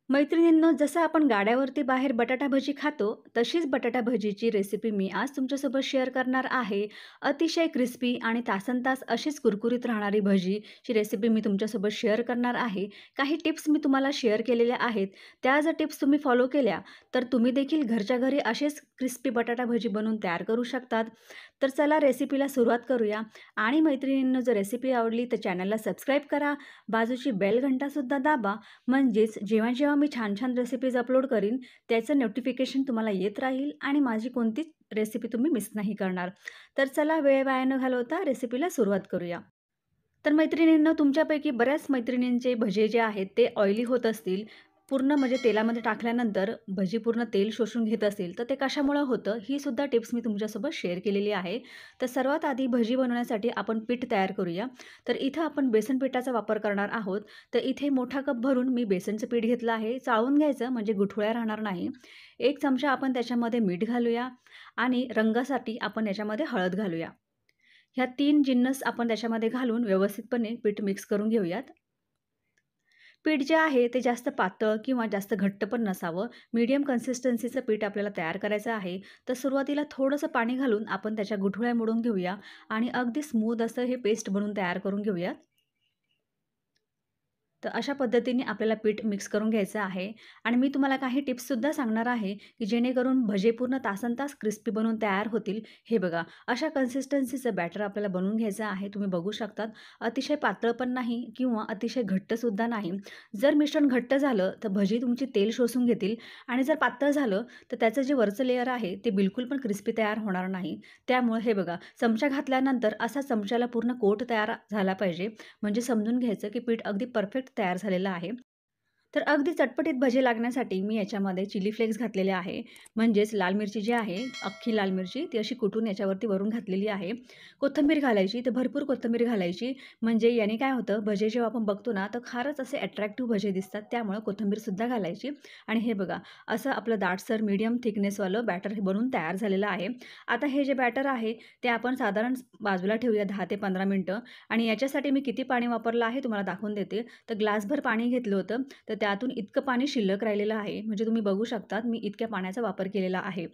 मैत्रिणींनो, जसं आपण गाड्यावरती बाहेर बटाटा भजी खातो, तशीच बटाटा भजीची रेसिपी मी आज तुमच्यासोबत शेअर करणार आहे. अतिशय क्रिस्पी आणि तासनतास अशीच कुरकुरीत राहणारी भजीची रेसिपी मी तुमच्यासोबत शेअर करणार आहे. काही टिप्स मी तुम्हाला शेअर केलेल्या आहेत. त्या जर टिप्स तुम्ही फॉलो केल्या, तर तुम्ही देखील घरच्या घरी असेच क्रिस्पी बटाटा भजी बनवून तयार करू शकतात. तर चला रेसिपीला सुरुवात करूया. आणि मैत्रिणींनो, जर रेसिपी आवडली तर चॅनलला सबस्क्राईब करा. बाजूची बेल घंटासुद्धा दाबा. म्हणजेच जेव्हा जेव्हा मी छान छान रेसिपीज अपलोड करीन त्याचं नोटिफिकेशन तुम्हाला येत राहील आणि माझी कोणतीच रेसिपी तुम्ही मिस नाही करणार. तर चला वेळ वाया न घालवता रेसिपीला सुरुवात करूया. तर मैत्रिणींनो, तुमच्यापैकी बऱ्याच मैत्रिणींचे भजे जे आहेत ते ऑइली होत असतील. पूर्ण म्हणजे तेलामध्ये टाकल्यानंतर भजी पूर्ण तेल शोषून घेत असेल, तर ते कशामुळं होतं ही सुद्धा टिप्स मी तुमच्यासोबत शेअर केलेली आहे. तर सर्वात आधी भजी बनवण्यासाठी आपण पीठ तयार करूया. तर इथं आपण बेसन पिठाचा वापर करणार आहोत. तर इथे मोठा कप भरून मी बेसनचं पीठ घेतलं आहे. चाळून घ्यायचं म्हणजे गुठळ्या राहणार नाही. 1 चमचा आपण त्याच्यामध्ये मीठ घालूया आणि रंगासाठी आपण याच्यामध्ये हळद घालूया. ह्या 3 जिन्नस आपण त्याच्यामध्ये घालून व्यवस्थितपणे पीठ मिक्स करून घेऊयात. पीठ जे आहे ते जास्त पातळ किंवा जास्त घट्ट पण नसावं. मीडियम कन्सिस्टन्सीचं पीठ आपल्याला तयार करायचं आहे. तर सुरुवातीला थोडंसं पाणी घालून आपण त्याच्या गुठळ्या मोडून घेऊया आणि अगदी स्मूथ असं हे पेस्ट बनवून तयार करून घेऊयात. तर अशा पद्धतीने आपल्याला पीठ मिक्स करून घ्यायचं आहे. आणि मी तुम्हाला काही टिप्ससुद्धा सांगणार आहे, की जेणेकरून भजे पूर्ण तासनतास क्रिस्पी बनून तयार होतील. हे बघा, अशा कन्सिस्टन्सीचं बॅटर आपल्याला बनवून घ्यायचं आहे. तुम्ही बघू शकतात, अतिशय पातळ पण नाही किंवा अतिशय घट्टसुद्धा नाही. जर मिश्रण घट्ट झालं तर भजी तुमची तेल शोषून घेतील आणि जर पातळ झालं तर त्याचं जे वरचं लेयर आहे ते बिलकुल पण क्रिस्पी तयार होणार नाही. त्यामुळे हे बघा, चमचा घातल्यानंतर असा चमच्याला पूर्ण कोट तयार झाला पाहिजे. म्हणजे समजून घ्यायचं की पीठ अगदी परफेक्ट तयार झालेलं आहे. तर अगदी चटपटीत भजी लागण्यासाठी मी याच्यामध्ये चिली फ्लेक्स घातलेले आहे. म्हणजेच लाल मिरची जी आहे, अख्खी लाल मिरची ती अशी कुटून याच्यावरती वरून घातलेली आहे. कोथिंबीर घालायची, तर भरपूर कोथिंबीर घालायची. म्हणजे याने काय होतं, भजे जेव्हा आपण बघतो ना, तर फारच असे अट्रॅक्टिव्ह भजे दिसतात. त्यामुळे कोथिंबीरसुद्धा घालायची. आणि हे बघा, असं आपलं दाटसर मीडियम थिकनेसवालं बॅटर हे बनवून तयार झालेलं आहे. आता हे जे बॅटर आहे ते आपण साधारण बाजूला ठेवूया 10 ते 15 मिनिटं. आणि याच्यासाठी मी किती पाणी वापरलं आहे तुम्हाला दाखवून देते. तर ग्लासभर पाणी घेतलं होतं. तर त्यातून इतकं पाणी शिल्लक राहिलेलं आहे. म्हणजे तुम्ही बघू शकतात मी इतक्या पाण्याचा वापर केलेला आहे.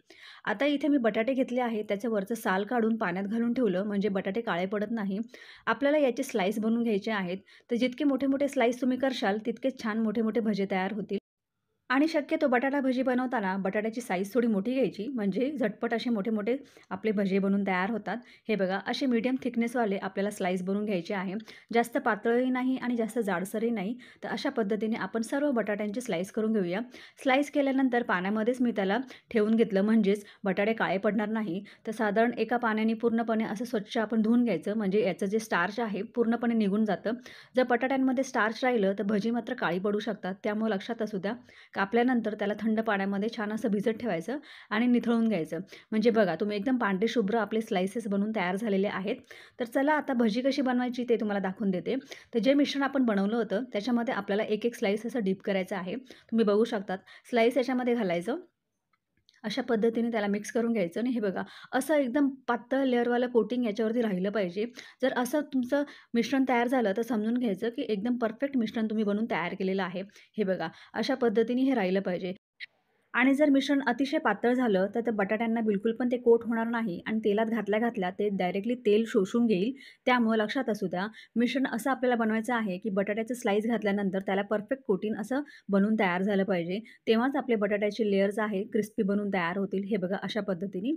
आता इथे मी बटाटे घेतले आहे. त्याचं वरचं साल काढून पाण्यात घालून ठेवलं म्हणजे बटाटे काळे पडत नाही. आपल्याला याचे स्लाईस बनवून घ्यायचे आहेत. तर जितके मोठे-मोठे स्लाईस तुम्ही करशाल तितकेच छान मोठे-मोठे भजे तयार होतील. आणि शक्यतो बटाटा भजी बनवताना बटाट्याची साईज थोडी मोठी घ्यायची. म्हणजे झटपट असे मोठे-मोठे आपले भजे बनून तयार होतात. हे बघा, असे मीडियम थिकनेसवाले आपल्याला स्लाईस बनवून घ्यायचे आहे. जास्त पातळही नाही आणि जास्त जाडसरही नाही. तर अशा पद्धतीने आपण सर्व बटाट्यांची स्लाईस करून घेऊया. स्लाईस केल्यानंतर पाण्यामध्येच मी त्याला ठेवून घेतलं. म्हणजेच बटाटे काळे पडणार नाही. तर साधारण एका पाण्याने पूर्णपणे असं स्वच्छ आपण धुवून घ्यायचं. म्हणजे याचं जे स्टार्च आहे पूर्णपणे निघून जातं. जर बटाट्यांमध्ये स्टार्च राहिलं तर भजी मात्र काळी पडू शकतात. त्यामुळे लक्षात असू द्या. कापल्यानंतर त्याला थंड पाण्यामध्ये छान असं भिजत ठेवायचं आणि निथळून घ्यायचं. म्हणजे बघा, तुम्ही एकदम पांढरे शुभ्र आपले स्लाइसेस बनवून तयार झालेले आहेत. तर चला आता भजी कशी बनवायची ते तुम्हाला दाखवून देते. तर जे मिश्रण आपण बनवलं होतं त्याच्यामध्ये आपल्याला एक-एक स्लाइस असं डीप करायचं आहे. तुम्ही बघू शकतात. स्लाइस याच्यामध्ये घालायचं. अशा पद्धतीने त्याला मिक्स करून घ्यायचं आणि हे बघा, असं एकदम पातळ लेयरवालं कोटिंग याच्यावरती राहिलं पाहिजे. जर असं तुमचं मिश्रण तयार झालं तर समजून घ्यायचं की एकदम परफेक्ट मिश्रण तुम्ही बनवून तयार केलेलं आहे. हे बघा, अशा पद्धतीने हे राहिलं पाहिजे. आणि जर मिश्रण अतिशय पातळ झालं तर त्या बटाट्यांना बिलकुल पण ते कोट होणार नाही आणि तेलात घातल्या-घातल्या ते डायरेक्टली तेल शोषून घेईल. त्यामुळे लक्षात असू द्या, मिश्रण असं आपल्याला बनवायचं आहे की बटाट्याचं स्लाईस घातल्यानंतर त्याला परफेक्ट कोटिंग असं बनवून तयार झालं पाहिजे. तेव्हाच आपले बटाट्याचे लेयर्स आहे क्रिस्पी बनून तयार होतील. हे बघा, अशा पद्धतीने.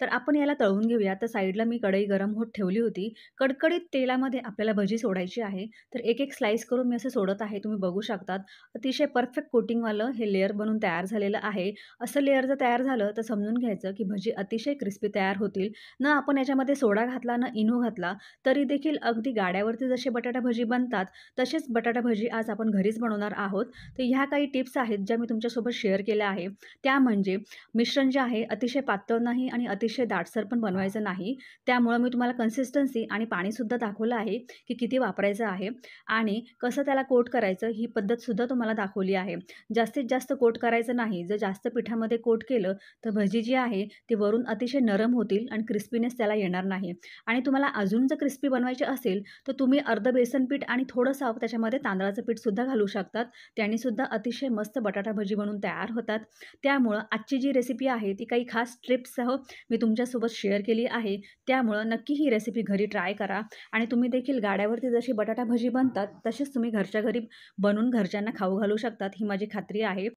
तर आपण याला तळून घेऊया. तर साईडला मी कढई गरम होत ठेवली होती. कडकडीत तेलामध्ये आपल्याला भजी सोडायची आहे. तर एक-एक स्लाईस करून मी असं सोडत आहे. तुम्ही बघू शकतात. अतिशय परफेक्ट कोटिंगवालं हे लेयर बनून तयार झालेलं आहे. असं लेयर जर तयार झालं तर समजून घ्यायचं की भजी अतिशय क्रिस्पी तयार होतील. न आपण याच्यामध्ये सोडा घातला, न इनो घातला, तरी देखील अगदी गाड्यावरती जसे बटाटा भजी बनतात, तसेच बटाटा भजी आज आपण घरीच बनवणार आहोत. तर ह्या काही टिप्स आहेत ज्या मी तुमच्यासोबत शेअर केल्या आहे. त्या म्हणजे मिश्रण जे आहे अतिशय पातळ नाही आणि अतिशय अतिशय दाटसर पण बनवायचं नाही. त्यामुळं मी तुम्हाला कन्सिस्टन्सी आणि पाणीसुद्धा दाखवलं आहे, की किती वापरायचं आहे आणि कसं त्याला कोट करायचं ही पद्धतसुद्धा तुम्हाला दाखवली आहे. जास्तीत जास्त कोट करायचं नाही. जर जास्त पिठामध्ये कोट केलं, तर भजी जी आहे ती वरून अतिशय नरम होतील आणि क्रिस्पीनेस त्याला येणार नाही. आणि तुम्हाला अजून जर क्रिस्पी बनवायची असेल, तर तुम्ही अर्धं बेसन पीठ आणि थोडंसं त्याच्यामध्ये तांदळाचं पीठसुद्धा घालू शकतात. त्यानीसुद्धा अतिशय मस्त बटाटा भजी बनून तयार होतात. त्यामुळं आजची जी रेसिपी आहे ती काही खास टिप्ससह मी तुमच्यासोबत शेअर केली आहे. त्यामुळं नक्की ही रेसिपी घरी ट्राय करा आणि तुम्ही देखील गाड्यावरती जशी बटाटा भजी बनतात, तशीच तुम्ही घरच्या घरी बनवून घरच्यांना खाऊ घालू शकतात, ही माझी खात्री आहे.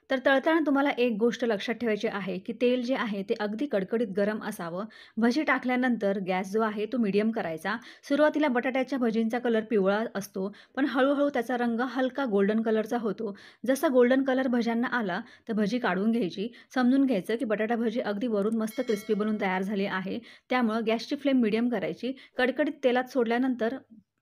तर तळताना तुम्हाला एक गोष्ट लक्षात ठेवायची आहे, की तेल जे आहे ते अगदी कडकडीत गरम असावं. भजी टाकल्यानंतर गॅस जो आहे तो मीडियम करायचा. सुरुवातीला बटाट्याच्या भजींचा कलर पिवळा असतो, पण हळू त्याचा रंग हलका गोल्डन कलरचा होतो. जसा गोल्डन कलर भज्यांना आला, तर भजी काढून घ्यायची. समजून घ्यायचं, की बटाटा भजी अगदी वरून मस्त क्रिस्पी बनून तयार झाली आहे. त्यामुळं गॅसची फ्लेम मीडियम करायची. कडकडीत तेलात सोडल्यानंतर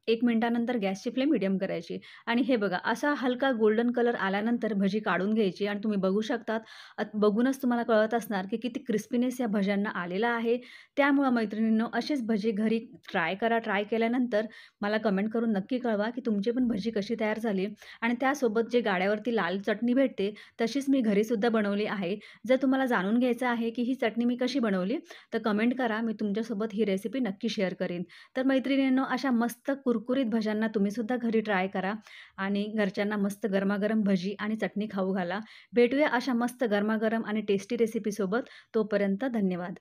1 मिनिटानंतर गॅसची फ्लेम मीडियम करायची आणि हे बघा असा हलका गोल्डन कलर आल्यानंतर भजी काढून घ्यायची आणि तुम्ही बघू शकतात बघूनच तुम्हाला कळत असणार की किती क्रिस्पीनेस या भज्यांना आलेला आहे. त्यामुळं मैत्रिणींनो अशीच भजी घरी ट्राय करा. ट्राय केल्यानंतर मला कमेंट करून नक्की कळवा की तुमची पण भजी कशी तयार झाली आणि त्यासोबत जे गाड्यावरती लाल चटणी भेटते तशीच मी घरीसुद्धा बनवली आहे. जर तुम्हाला जाणून घ्यायचं आहे की ही चटणी मी कशी बनवली तर कमेंट करा. मी तुमच्यासोबत ही रेसिपी नक्की शेअर करेन. तर मैत्रिणींनो अशा मस्त कुरकुरीत भज्यांना तुम्हीसुद्धा घरी ट्राय करा आणि घरच्यांना मस्त गरमागरम भजी आणि चटणी खाऊ घाला. भेटूया अशा मस्त गरमागरम आणि टेस्टी रेसिपीसोबत. तोपर्यंत धन्यवाद.